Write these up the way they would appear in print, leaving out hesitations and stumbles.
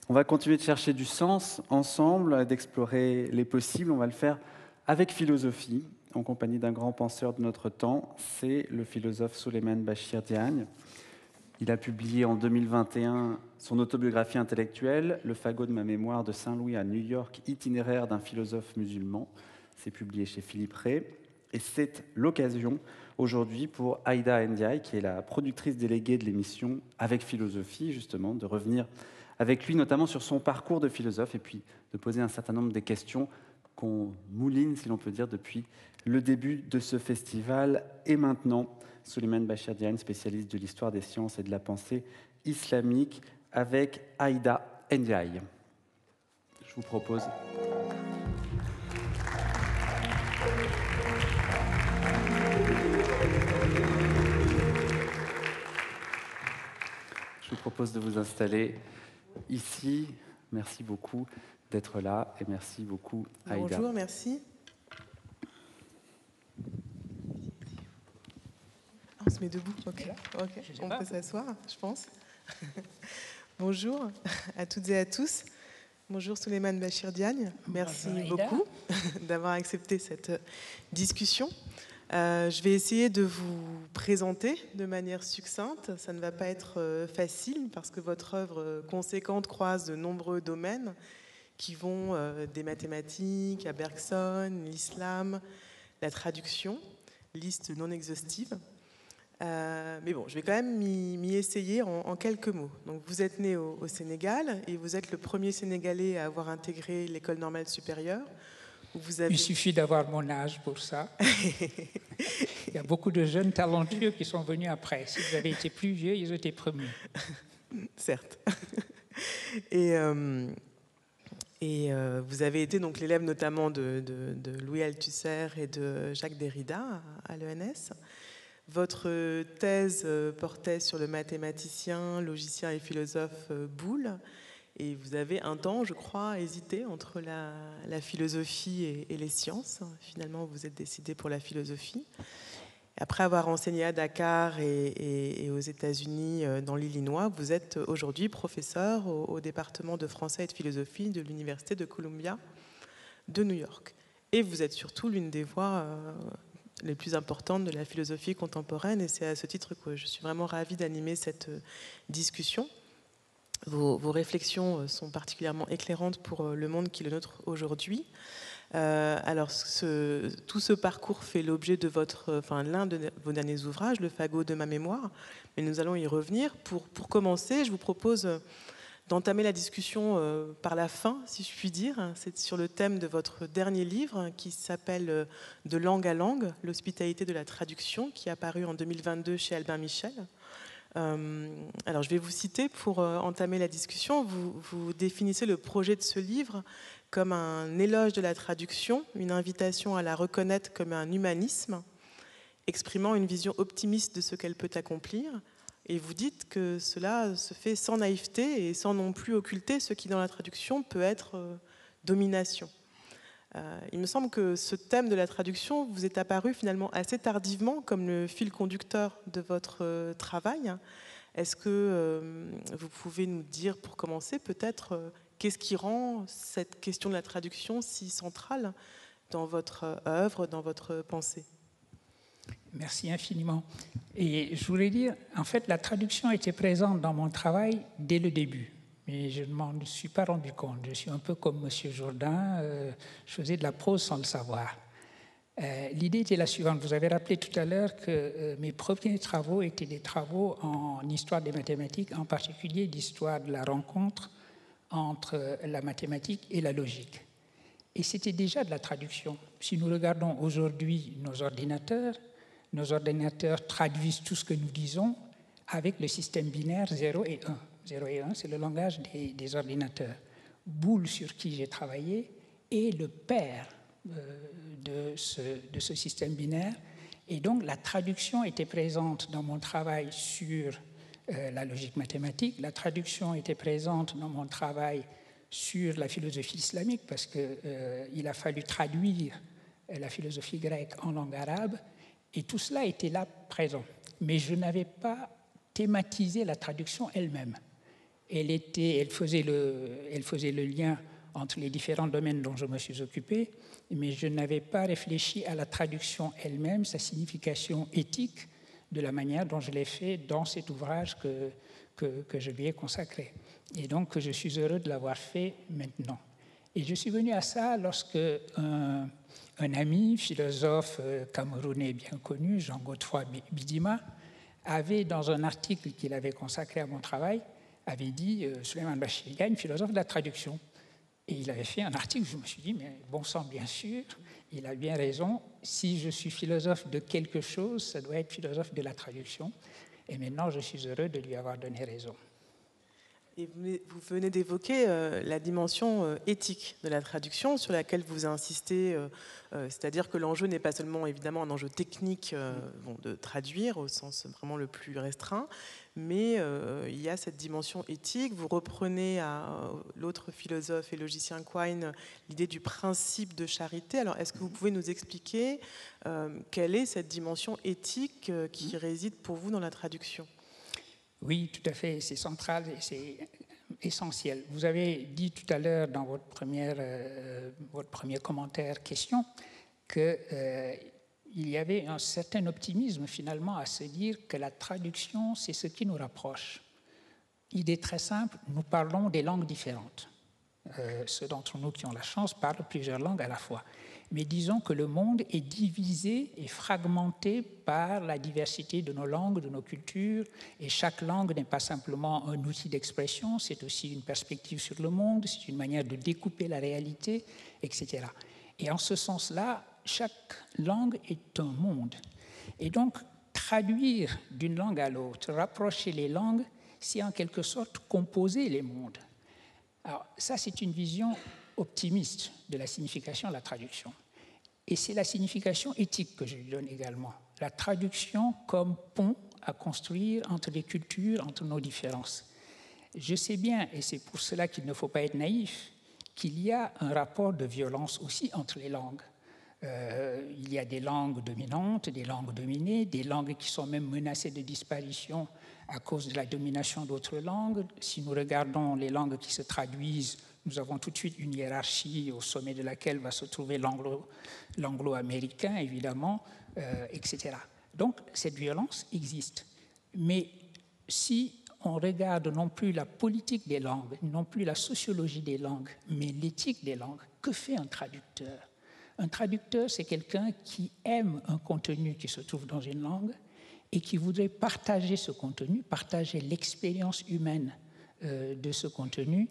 On va continuer de chercher du sens ensemble, d'explorer les possibles. On va le faire avec philosophie, en compagnie d'un grand penseur de notre temps. C'est le philosophe Souleymane Bachir Diagne. Il a publié en 2021 son autobiographie intellectuelle, Le fagot de ma mémoire de Saint-Louis à New York, itinéraire d'un philosophe musulman. C'est publié chez Philippe Ray. Et c'est l'occasion aujourd'hui pour Aïda Ndiaye, qui est la productrice déléguée de l'émission Avec Philosophie, justement, de revenir avec lui, notamment sur son parcours de philosophe, et puis de poser un certain nombre de questions qu'on mouline, si l'on peut dire, depuis le début de ce festival. Et maintenant, Souleymane Bachir Diagne, spécialiste de l'histoire des sciences et de la pensée islamique, avec Aïda Ndiaye. Je vous propose... Je vous propose de vous installer ici. Merci beaucoup d'être là et merci beaucoup, Aïda. Bonjour, merci. On se met debout, ok. On peut s'asseoir, je pense. Bonjour à toutes et à tous. Bonjour Souleymane Bachir Diagne. Merci beaucoup d'avoir accepté cette discussion. Je vais essayer de vous présenter de manière succincte. Ça ne va pas être facile parce que votre œuvre conséquente croise de nombreux domaines qui vont des mathématiques à Bergson, l'islam, la traduction, liste non exhaustive. Mais bon, je vais quand même m'y essayer en quelques mots. Donc, vous êtes né au Sénégal et vous êtes le premier Sénégalais à avoir intégré l'école normale supérieure. Il suffit d'avoir mon âge pour ça. Il y a beaucoup de jeunes talentueux qui sont venus après. Si vous avez été plus vieux, ils ont été premiers. Certes. Et vous avez été donc l'élève notamment de Louis Althusser et de Jacques Derrida à l'ENS. Votre thèse portait sur le mathématicien, logicien et philosophe Boole. Et vous avez un temps, je crois, hésité entre la philosophie et les sciences. Finalement, vous êtes décidé pour la philosophie. Après avoir enseigné à Dakar et aux États-Unis dans l'Illinois, vous êtes aujourd'hui professeur au département de français et de philosophie de l'Université de Columbia de New York. Et vous êtes surtout l'une des voix les plus importantes de la philosophie contemporaine. Et c'est à ce titre que je suis vraiment ravie d'animer cette discussion. Vos réflexions sont particulièrement éclairantes pour le monde qui est le nôtre aujourd'hui. Alors, tout ce parcours fait l'objet de l'un de vos derniers ouvrages, Le fagot de ma mémoire, mais nous allons y revenir. Pour commencer, je vous propose d'entamer la discussion par la fin, si je puis dire. C'est sur le thème de votre dernier livre qui s'appelle De langue à langue, l'hospitalité de la traduction, qui est apparu en 2022 chez Albin Michel. Alors, je vais vous citer pour entamer la discussion. Vous définissez le projet de ce livre comme un éloge de la traduction, une invitation à la reconnaître comme un humanisme, exprimant une vision optimiste de ce qu'elle peut accomplir. Et vous dites que cela se fait sans naïveté et sans non plus occulter ce qui, dans la traduction, peut être domination. Il me semble que ce thème de la traduction vous est apparu finalement assez tardivement comme le fil conducteur de votre travail. Est-ce que vous pouvez nous dire, pour commencer, peut-être, qu'est-ce qui rend cette question de la traduction si centrale dans votre œuvre, dans votre pensée ? Merci infiniment. Et je voulais dire, en fait, la traduction était présente dans mon travail dès le début. Mais je ne m'en suis pas rendu compte. Je suis un peu comme M. Jourdain, je faisais de la prose sans le savoir. L'idée était la suivante. Vous avez rappelé tout à l'heure que mes premiers travaux étaient des travaux en histoire des mathématiques, en particulier l'histoire de la rencontre entre la mathématique et la logique. Et c'était déjà de la traduction. Si nous regardons aujourd'hui nos ordinateurs traduisent tout ce que nous disons avec le système binaire 0 et 1. 0 et 1, c'est le langage des ordinateurs. Boole, sur qui j'ai travaillé, est le père de ce système binaire. Et donc, la traduction était présente dans mon travail sur la logique mathématique. La traduction était présente dans mon travail sur la philosophie islamique, parce qu'il a fallu traduire la philosophie grecque en langue arabe. Et tout cela était là présent. Mais je n'avais pas thématisé la traduction elle-même. elle faisait le lien entre les différents domaines dont je me suis occupé, mais je n'avais pas réfléchi à la traduction elle-même, sa signification éthique, de la manière dont je l'ai fait dans cet ouvrage que je lui ai consacré. Et donc, je suis heureux de l'avoir fait maintenant. Et je suis venu à ça lorsque un ami, philosophe camerounais bien connu, Jean-Godefroy Bidima, avait, dans un article qu'il avait consacré à mon travail, avait dit Souleymane Bachir Diagne, philosophe de la traduction. Et il avait fait un article, je me suis dit, mais bon sang, bien sûr, il a bien raison. Si je suis philosophe de quelque chose, ça doit être philosophe de la traduction. Et maintenant, je suis heureux de lui avoir donné raison. Et vous venez d'évoquer la dimension éthique de la traduction sur laquelle vous insistez, c'est-à-dire que l'enjeu n'est pas seulement évidemment un enjeu technique de traduire au sens vraiment le plus restreint, mais il y a cette dimension éthique. Vous reprenez à l'autre philosophe et logicien Quine l'idée du principe de charité. Alors est-ce que vous pouvez nous expliquer quelle est cette dimension éthique qui réside pour vous dans la traduction ? Oui, tout à fait, c'est central et c'est essentiel. Vous avez dit tout à l'heure dans votre premier commentaire, question, qu'il y avait un certain optimisme finalement à se dire que la traduction, c'est ce qui nous rapproche. Idée très simple, nous parlons des langues différentes. Ceux d'entre nous qui ont la chance parlent plusieurs langues à la fois. Mais disons que le monde est divisé et fragmenté par la diversité de nos langues, de nos cultures, et chaque langue n'est pas simplement un outil d'expression, c'est aussi une perspective sur le monde, c'est une manière de découper la réalité, etc. Et en ce sens-là, chaque langue est un monde. Et donc, traduire d'une langue à l'autre, rapprocher les langues, c'est en quelque sorte composer les mondes. Alors, ça, c'est une vision optimiste de la signification de la traduction. Et c'est la signification éthique que je lui donne également. La traduction comme pont à construire entre les cultures, entre nos différences. Je sais bien, et c'est pour cela qu'il ne faut pas être naïf, qu'il y a un rapport de violence aussi entre les langues. Il y a des langues dominantes, des langues dominées, des langues qui sont même menacées de disparition à cause de la domination d'autres langues. Si nous regardons les langues qui se traduisent, nous avons tout de suite une hiérarchie au sommet de laquelle va se trouver l'anglo-américain, évidemment, etc. Donc, cette violence existe. Mais si on regarde non plus la politique des langues, non plus la sociologie des langues, mais l'éthique des langues, que fait un traducteur ? Un traducteur, c'est quelqu'un qui aime un contenu qui se trouve dans une langue et qui voudrait partager ce contenu, partager l'expérience humaine de ce contenu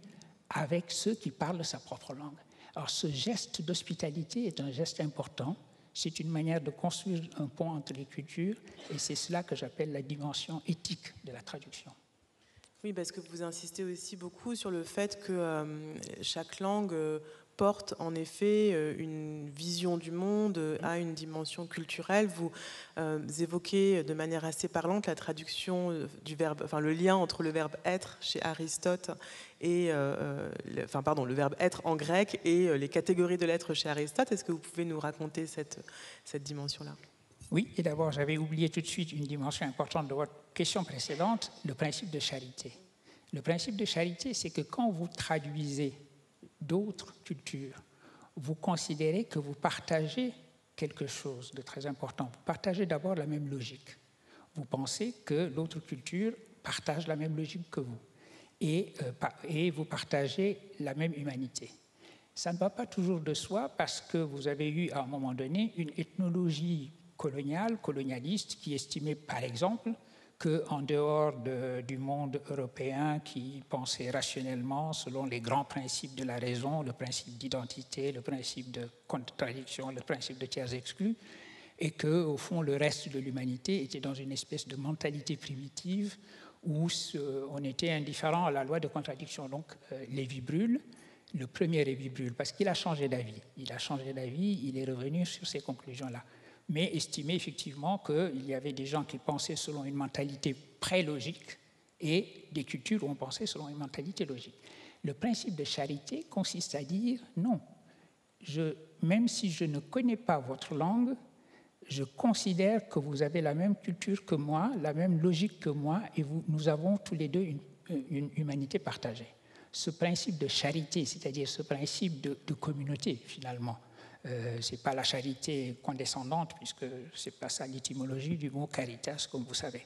avec ceux qui parlent sa propre langue. Alors ce geste d'hospitalité est un geste important, c'est une manière de construire un pont entre les cultures et c'est cela que j'appelle la dimension éthique de la traduction. Oui, parce que vous insistez aussi beaucoup sur le fait que chaque langue porte en effet une vision du monde, a une dimension culturelle. Vous évoquez de manière assez parlante la traduction du verbe, enfin le lien entre le verbe être chez Aristote et le verbe être en grec et les catégories de l'être chez Aristote. Est-ce que vous pouvez nous raconter cette dimension-là ? Oui, et d'abord, j'avais oublié tout de suite une dimension importante de votre question précédente, le principe de charité. Le principe de charité, c'est que quand vous traduisez d'autres cultures, vous considérez que vous partagez quelque chose de très important. Vous partagez d'abord la même logique. Vous pensez que l'autre culture partage la même logique que vous. Et vous partagez la même humanité. Ça ne va pas toujours de soi parce que vous avez eu à un moment donné une ethnologie colonialiste, qui estimait par exemple qu'en dehors du monde européen qui pensait rationnellement selon les grands principes de la raison, le principe d'identité, le principe de contradiction, le principe de tiers exclus, et qu'au fond le reste de l'humanité était dans une espèce de mentalité primitive où on était indifférent à la loi de contradiction. Donc Lévi-Bruhl, le premier Lévi-Bruhl, parce qu'il a changé d'avis. Il a changé d'avis, il est revenu sur ces conclusions-là. Mais estimait effectivement qu'il y avait des gens qui pensaient selon une mentalité pré-logique et des cultures où on pensait selon une mentalité logique. Le principe de charité consiste à dire non, même si je ne connais pas votre langue, je considère que vous avez la même culture que moi, la même logique que moi, et nous avons tous les deux une une humanité partagée. Ce principe de charité, c'est-à-dire ce principe de communauté, finalement. Ce n'est pas la charité condescendante, puisque ce n'est pas ça l'étymologie du mot caritas, comme vous savez.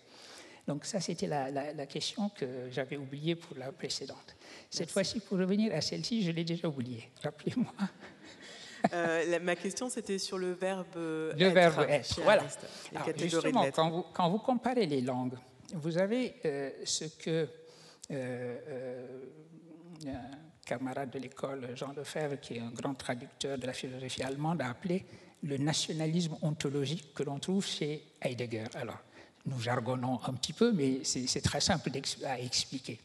Donc ça, c'était la question que j'avais oubliée pour la précédente. Cette fois-ci, pour revenir à celle-ci, je l'ai déjà oubliée. Rappelez-moi. Ma question, c'était sur le verbe être. Le verbe être, voilà. Les Alors, catégories justement, de l'être. quand vous comparez les langues, vous avez ce que un camarade de l'école, Jean Lefebvre, qui est un grand traducteur de la philosophie allemande, a appelé le nationalisme ontologique que l'on trouve chez Heidegger. Alors, nous jargonnons un petit peu, mais c'est très simple à expliquer.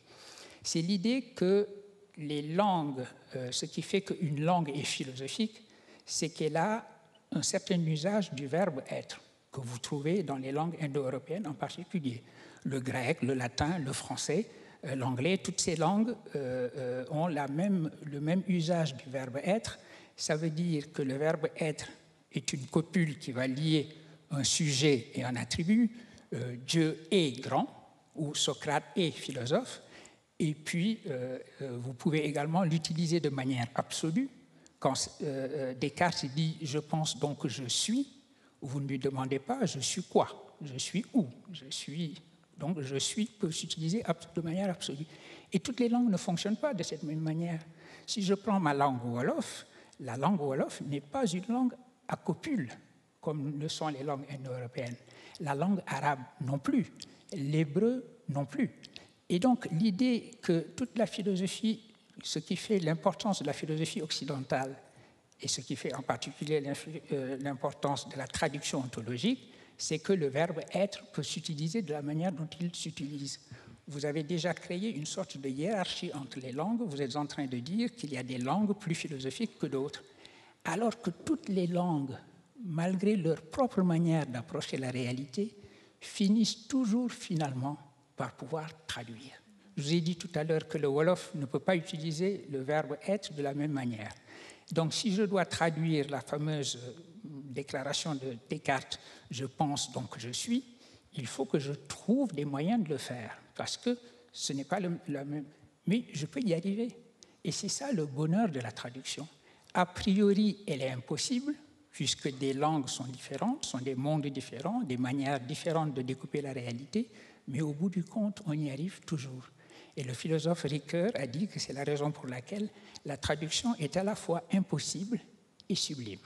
C'est l'idée que les langues, ce qui fait qu'une langue est philosophique, c'est qu'elle a un certain usage du verbe être, que vous trouvez dans les langues indo-européennes en particulier. Le grec, le latin, le français, l'anglais, toutes ces langues ont le même usage du verbe être. Ça veut dire que le verbe être est une copule qui va lier un sujet et un attribut. Dieu est grand, ou Socrate est philosophe. Et puis, vous pouvez également l'utiliser de manière absolue. Quand Descartes dit « je pense donc je suis », vous ne lui demandez pas « je suis quoi ?» Je suis où? Je suis... Donc, je suis peut s'utiliser de manière absolue. Et toutes les langues ne fonctionnent pas de cette même manière. Si je prends ma langue wolof, la langue wolof n'est pas une langue à copule, comme le sont les langues indo-européennes. La langue arabe non plus. L'hébreu non plus. Et donc, l'idée que toute la philosophie, ce qui fait l'importance de la philosophie occidentale, et ce qui fait en particulier l'importance de la traduction ontologique, c'est que le verbe être peut s'utiliser de la manière dont il s'utilise. Vous avez déjà créé une sorte de hiérarchie entre les langues. Vous êtes en train de dire qu'il y a des langues plus philosophiques que d'autres. Alors que toutes les langues, malgré leur propre manière d'approcher la réalité, finissent toujours finalement par pouvoir traduire. Je vous ai dit tout à l'heure que le Wolof ne peut pas utiliser le verbe être de la même manière. Donc si je dois traduire la fameuse déclaration de Descartes, je pense donc je suis, il faut que je trouve des moyens de le faire, parce que ce n'est pas la même... Mais je peux y arriver. Et c'est ça le bonheur de la traduction. A priori, elle est impossible, puisque des langues sont différentes, sont des mondes différents, des manières différentes de découper la réalité, mais au bout du compte, on y arrive toujours. Et le philosophe Ricoeur a dit que c'est la raison pour laquelle la traduction est à la fois impossible et sublime.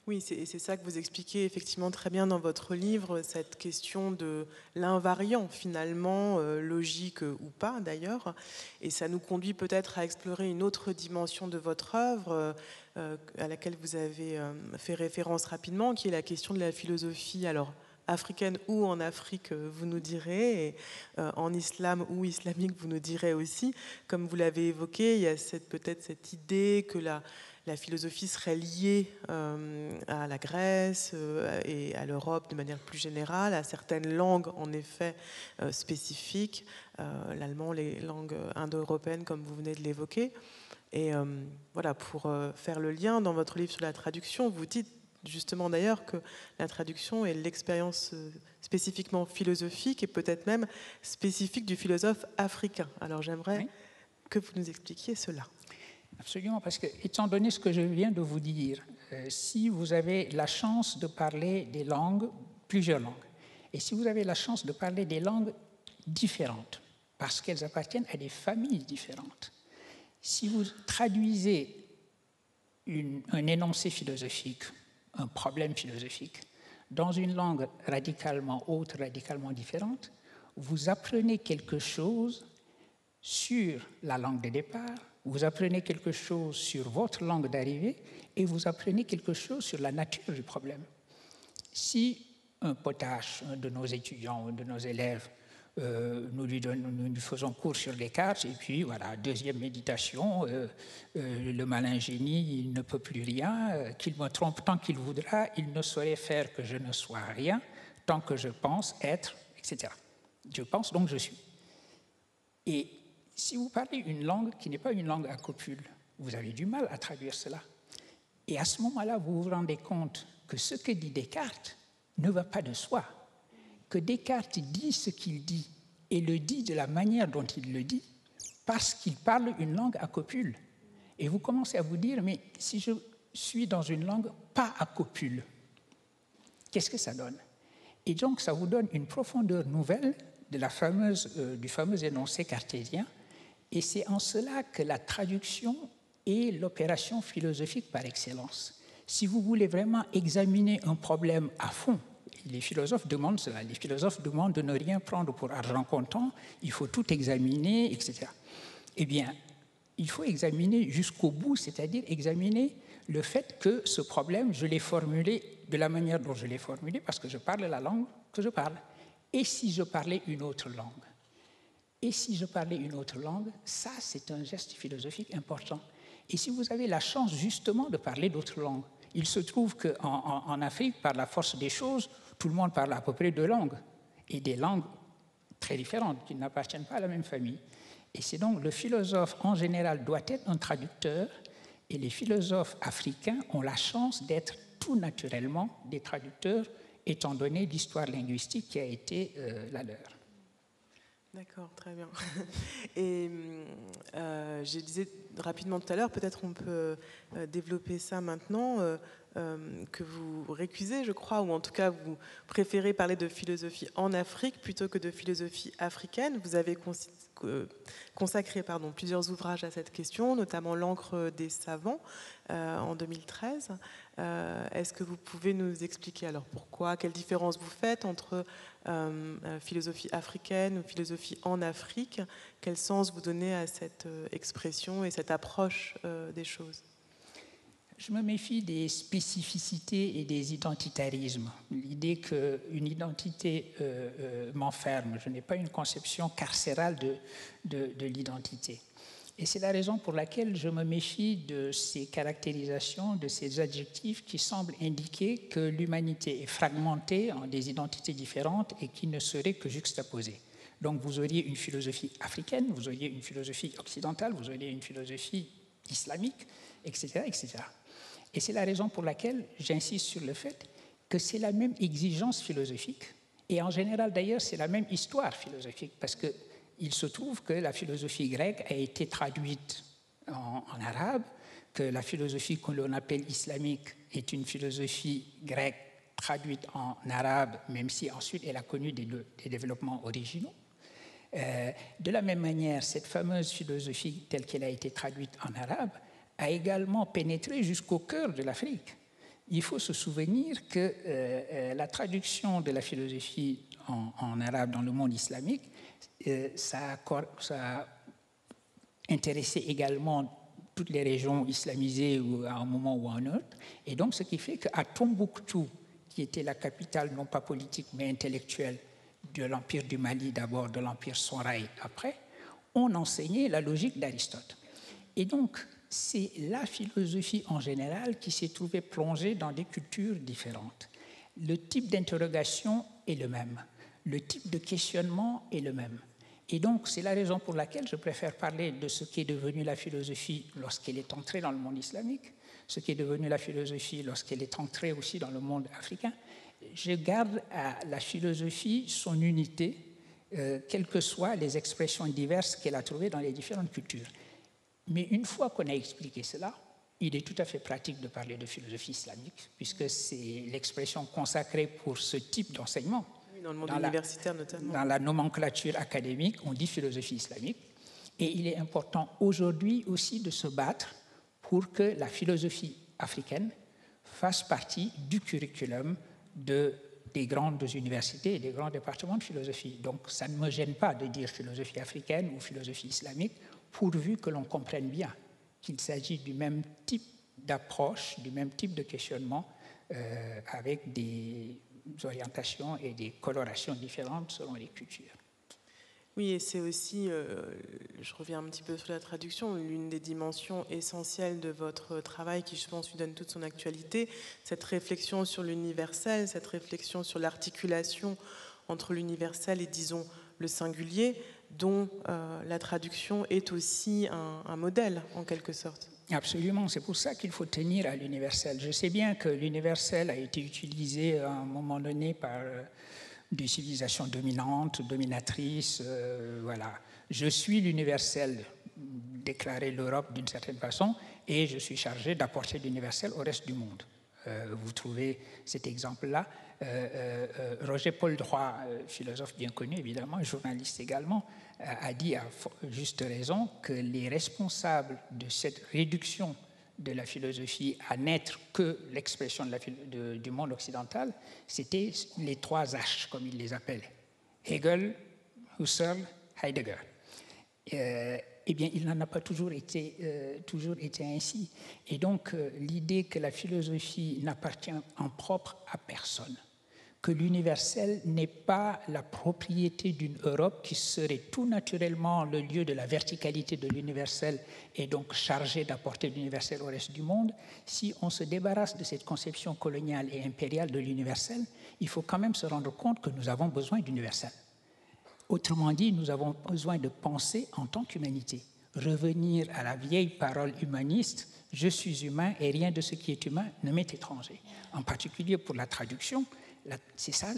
Oui, c'est ça que vous expliquez effectivement très bien dans votre livre, cette question de l'invariant finalement, logique ou pas d'ailleurs. Et ça nous conduit peut-être à explorer une autre dimension de votre œuvre, à laquelle vous avez fait référence rapidement, qui est la question de la philosophie. Alors, africaine ou en Afrique, vous nous direz, et en islam ou islamique, vous nous direz aussi. Comme vous l'avez évoqué, il y a peut-être cette idée que la philosophie serait liée à la Grèce et à l'Europe de manière plus générale, à certaines langues en effet spécifiques, l'allemand, les langues indo-européennes comme vous venez de l'évoquer. Et voilà, pour faire le lien dans votre livre sur la traduction, vous dites justement d'ailleurs que la traduction est l'expérience spécifiquement philosophique et peut-être même spécifique du philosophe africain. Alors j'aimerais que vous nous expliquiez cela. Absolument, parce que, étant donné ce que je viens de vous dire, si vous avez la chance de parler des langues, plusieurs langues, et si vous avez la chance de parler des langues différentes, parce qu'elles appartiennent à des familles différentes, si vous traduisez un énoncé philosophique, un problème philosophique, dans une langue radicalement autre, radicalement différente, vous apprenez quelque chose sur la langue de départ, vous apprenez quelque chose sur votre langue d'arrivée et vous apprenez quelque chose sur la nature du problème. Si un potache, un de nos étudiants, un de nos élèves, nous lui faisons cours sur Descartes, et puis voilà, deuxième méditation, le malin génie, il ne peut plus rien, qu'il me trompe tant qu'il voudra, il ne saurait faire que je ne sois rien, tant que je pense être, etc. Je pense donc je suis. Et si vous parlez une langue qui n'est pas une langue à copule, vous avez du mal à traduire cela. Et à ce moment-là, vous vous rendez compte que ce que dit Descartes ne va pas de soi, que Descartes dit ce qu'il dit et le dit de la manière dont il le dit parce qu'il parle une langue à copule. Et vous commencez à vous dire, mais si je suis dans une langue pas à copule, qu'est-ce que ça donne? Et donc, ça vous donne une profondeur nouvelle de du fameux énoncé cartésien. Et c'est en cela que la traduction est l'opération philosophique par excellence. Si vous voulez vraiment examiner un problème à fond, les philosophes demandent cela. Les philosophes demandent de ne rien prendre pour argent comptant, il faut tout examiner, etc. Eh bien, il faut examiner jusqu'au bout, c'est-à-dire examiner le fait que ce problème, je l'ai formulé de la manière dont je l'ai formulé, parce que je parle la langue que je parle. Et si je parlais une autre langue? Et si je parlais une autre langue, ça, c'est un geste philosophique important. Et si vous avez la chance, justement, de parler d'autres langues, il se trouve qu'en Afrique, par la force des choses, tout le monde parle à peu près deux langues, et des langues très différentes, qui n'appartiennent pas à la même famille. Et c'est donc le philosophe, en général, doit être un traducteur, et les philosophes africains ont la chance d'être tout naturellement des traducteurs, étant donné l'histoire linguistique qui a été la leur. D'accord, très bien. Et je disais rapidement tout à l'heure, peut-être on peut développer ça maintenant, que vous récusez, je crois, ou en tout cas vous préférez parler de philosophie en Afrique plutôt que de philosophie africaine. Vous avez consacré plusieurs ouvrages à cette question, notamment L'encre des savants en 2013. Est-ce que vous pouvez nous expliquer alors pourquoi, quelle différence vous faites entre philosophie africaine ou philosophie en Afrique? Quel sens vous donnez à cette expression et cette approche des choses? Je me méfie des spécificités et des identitarismes. L'idée qu'une identité m'enferme. Je n'ai pas une conception carcérale de l'identité. Et c'est la raison pour laquelle je me méfie de ces caractérisations, de ces adjectifs qui semblent indiquer que l'humanité est fragmentée en des identités différentes et qui ne seraient que juxtaposées. Donc vous auriez une philosophie africaine, vous auriez une philosophie occidentale, vous auriez une philosophie islamique, etc., etc. Et c'est la raison pour laquelle j'insiste sur le fait que c'est la même exigence philosophique, et en général d'ailleurs c'est la même histoire philosophique, parce qu'il se trouve que la philosophie grecque a été traduite en arabe, que la philosophie que l'on appelle islamique est une philosophie grecque traduite en arabe, même si ensuite elle a connu des développements originaux. De la même manière, cette fameuse philosophie telle qu'elle a été traduite en arabe a également pénétré jusqu'au cœur de l'Afrique. Il faut se souvenir que la traduction de la philosophie en arabe dans le monde islamique, ça a intéressé également toutes les régions islamisées à un moment ou à un autre. Et donc, ce qui fait qu'à Tombouctou, qui était la capitale non pas politique mais intellectuelle de l'Empire du Mali d'abord, de l'Empire Sonraï après, on enseignait la logique d'Aristote. Et donc, c'est la philosophie en général qui s'est trouvée plongée dans des cultures différentes. Le type d'interrogation est le même, le type de questionnement est le même. Et donc, c'est la raison pour laquelle je préfère parler de ce qui est devenu la philosophie lorsqu'elle est entrée dans le monde islamique, ce qui est devenu la philosophie lorsqu'elle est entrée aussi dans le monde africain. Je garde à la philosophie son unité, quelles que soient les expressions diverses qu'elle a trouvées dans les différentes cultures. Mais une fois qu'on a expliqué cela, il est tout à fait pratique de parler de philosophie islamique, puisque c'est l'expression consacrée pour ce type d'enseignement. Oui, dans le monde universitaire notamment. Dans la nomenclature académique, on dit philosophie islamique. Et il est important aujourd'hui aussi de se battre pour que la philosophie africaine fasse partie du curriculum des grandes universités et des grands départements de philosophie. Donc ça ne me gêne pas de dire philosophie africaine ou philosophie islamique, pourvu que l'on comprenne bien qu'il s'agit du même type d'approche, du même type de questionnement, avec des orientations et des colorations différentes selon les cultures. Oui, et c'est aussi, je reviens un petit peu sur la traduction, l'une des dimensions essentielles de votre travail qui, je pense, lui donne toute son actualité, cette réflexion sur l'universel, cette réflexion sur l'articulation entre l'universel et, disons, le singulier, dont la traduction est aussi un modèle, en quelque sorte. Absolument, c'est pour ça qu'il faut tenir à l'universel. Je sais bien que l'universel a été utilisé à un moment donné par de civilisation dominante, dominatrice, voilà. Je suis l'universel, déclarait l'Europe d'une certaine façon, et je suis chargé d'apporter l'universel au reste du monde. Vous trouvez cet exemple-là. Roger Paul Droit, philosophe bien connu évidemment, journaliste également, a dit à juste raison que les responsables de cette réduction de la philosophie à n'être que l'expression du monde occidental, c'était les 3 H, comme il les appelle, Hegel, Husserl, Heidegger. Eh bien, il n'en a pas toujours été ainsi. Et donc, l'idée que la philosophie n'appartient en propre à personne, que l'universel n'est pas la propriété d'une Europe qui serait tout naturellement le lieu de la verticalité de l'universel et donc chargée d'apporter l'universel au reste du monde, si on se débarrasse de cette conception coloniale et impériale de l'universel, il faut quand même se rendre compte que nous avons besoin d'universel. Autrement dit, nous avons besoin de penser en tant qu'humanité, revenir à la vieille parole humaniste « je suis humain et rien de ce qui est humain ne m'est étranger ». En particulier pour la traduction, c'est ça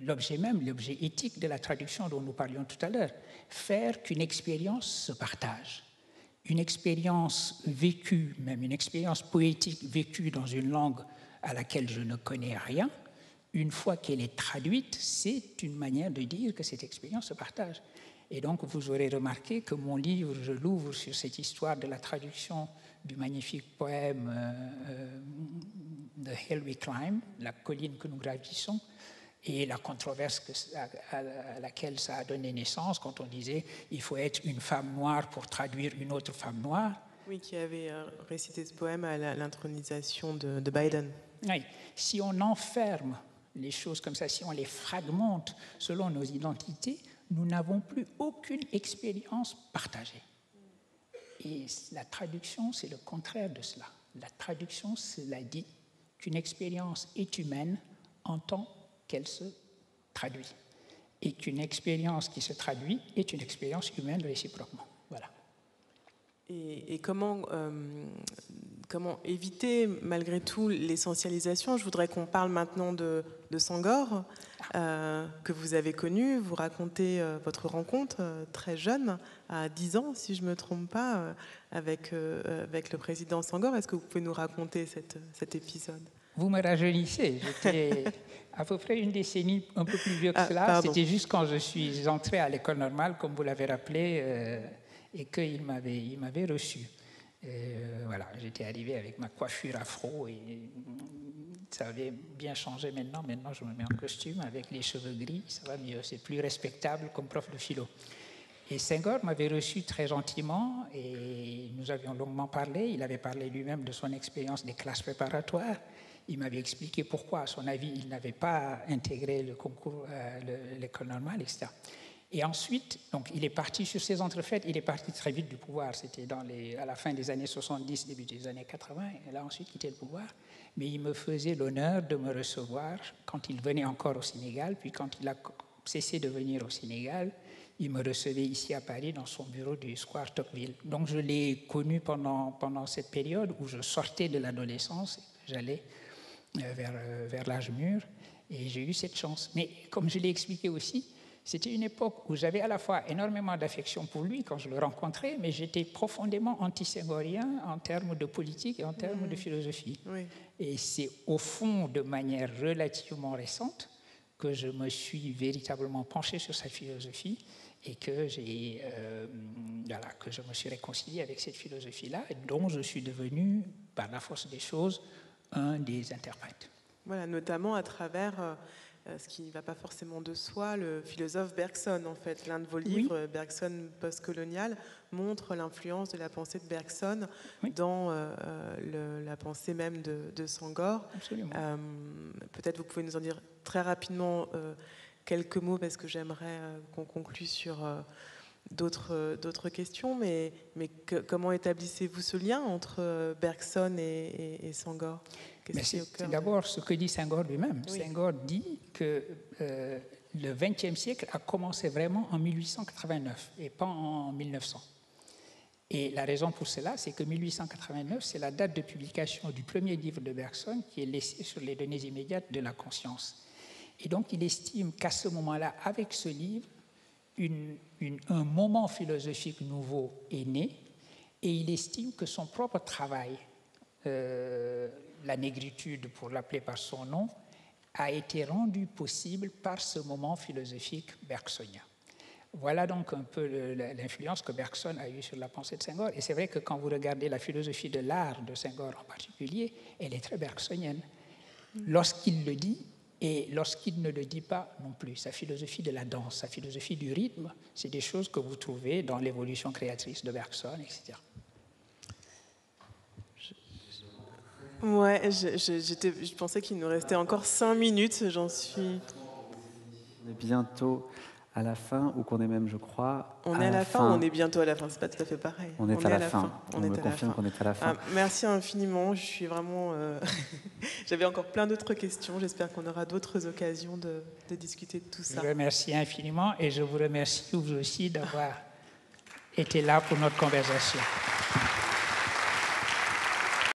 l'objet même, l'objet éthique de la traduction dont nous parlions tout à l'heure. Faire qu'une expérience se partage. Une expérience vécue, même une expérience poétique vécue dans une langue à laquelle je ne connais rien, une fois qu'elle est traduite, c'est une manière de dire que cette expérience se partage. Et donc, vous aurez remarqué que mon livre, je l'ouvre sur cette histoire de la traduction du magnifique poème The Hill We Climb, la colline que nous gravissons, et la controverse à laquelle ça a donné naissance quand on disait il faut être une femme noire pour traduire une autre femme noire. Oui, qui avait récité ce poème à l'intronisation de Biden. Oui, si on enferme les choses comme ça, si on les fragmente selon nos identités, nous n'avons plus aucune expérience partagée. Et la traduction, c'est le contraire de cela. La traduction, cela dit qu'une expérience est humaine en tant qu'elle se traduit. Et qu'une expérience qui se traduit est une expérience humaine réciproquement. Voilà. Et comment éviter, malgré tout, l'essentialisation? Je voudrais qu'on parle maintenant de Senghor, que vous avez connu. Vous racontez votre rencontre très jeune, à 10 ans, si je ne me trompe pas, avec le président Senghor. Est-ce que vous pouvez nous raconter cet épisode? Vous me rajeunissez. J'étais à peu près une décennie un peu plus vieux que cela. C'était juste quand je suis entré à l'école normale, comme vous l'avez rappelé, et qu'il m'avait reçu. Voilà, j'étais arrivé avec ma coiffure afro et ça avait bien changé maintenant. Maintenant, je me mets en costume avec les cheveux gris, ça va mieux, c'est plus respectable comme prof de philo. Et Senghor m'avait reçu très gentiment et nous avions longuement parlé. Il avait parlé lui-même de son expérience des classes préparatoires. Il m'avait expliqué pourquoi, à son avis, il n'avait pas intégré le concours, l'école normale, etc. Et ensuite, donc, il est parti sur ces entrefaites, il est parti très vite du pouvoir. C'était à la fin des années 70, début des années 80. Il a ensuite quitté le pouvoir. Mais il me faisait l'honneur de me recevoir quand il venait encore au Sénégal. Puis quand il a cessé de venir au Sénégal, il me recevait ici à Paris dans son bureau du square Tocqueville. Donc je l'ai connu pendant cette période où je sortais de l'adolescence et j'allais vers l'âge mûr. Et j'ai eu cette chance. Mais comme je l'ai expliqué aussi, c'était une époque où j'avais à la fois énormément d'affection pour lui quand je le rencontrais, mais j'étais profondément anti-senghorien en termes de politique et en termes de philosophie. Oui. Et c'est au fond, de manière relativement récente, que je me suis véritablement penché sur sa philosophie et que je me suis réconcilié avec cette philosophie-là, dont je suis devenu, par la force des choses, un des interprètes. Voilà, notamment à travers ce qui ne va pas forcément de soi, le philosophe Bergson, en fait. L'un de vos livres, oui. Bergson postcolonial, montre l'influence de la pensée de Bergson oui. dans la pensée même de Senghor. Absolument. Peut-être vous pouvez nous en dire très rapidement quelques mots, parce que j'aimerais qu'on conclue sur d'autres questions, mais comment établissez-vous ce lien entre Bergson et Senghor? C'est d'abord ce que dit Senghor lui-même. Oui. Senghor dit que le XXe siècle a commencé vraiment en 1889 et pas en 1900. Et la raison pour cela, c'est que 1889, c'est la date de publication du premier livre de Bergson qui est laissé sur les données immédiates de la conscience. Et donc, il estime qu'à ce moment-là, avec ce livre, un moment philosophique nouveau est né, et il estime que son propre travail, la négritude pour l'appeler par son nom, a été rendu possible par ce moment philosophique bergsonien. Voilà donc un peu l'influence que Bergson a eue sur la pensée de Senghor. Et c'est vrai que quand vous regardez la philosophie de l'art de Senghor en particulier, elle est très bergsonienne. Lorsqu'il le dit et lorsqu'il ne le dit pas non plus. Sa philosophie de la danse, sa philosophie du rythme, c'est des choses que vous trouvez dans l'évolution créatrice de Bergson, etc. Ouais, je pensais qu'il nous restait encore 5 minutes, j'en suis... On est bientôt à la fin, ou qu'on est même, je crois, on est à la fin ou on est bientôt à la fin? C'est pas tout à fait pareil. On est à la fin. On me confirme qu'on est à la fin. Merci infiniment. Je suis vraiment... J'avais encore plein d'autres questions. J'espère qu'on aura d'autres occasions de discuter de tout ça. Je vous remercie infiniment et je vous remercie vous aussi d'avoir été là pour notre conversation.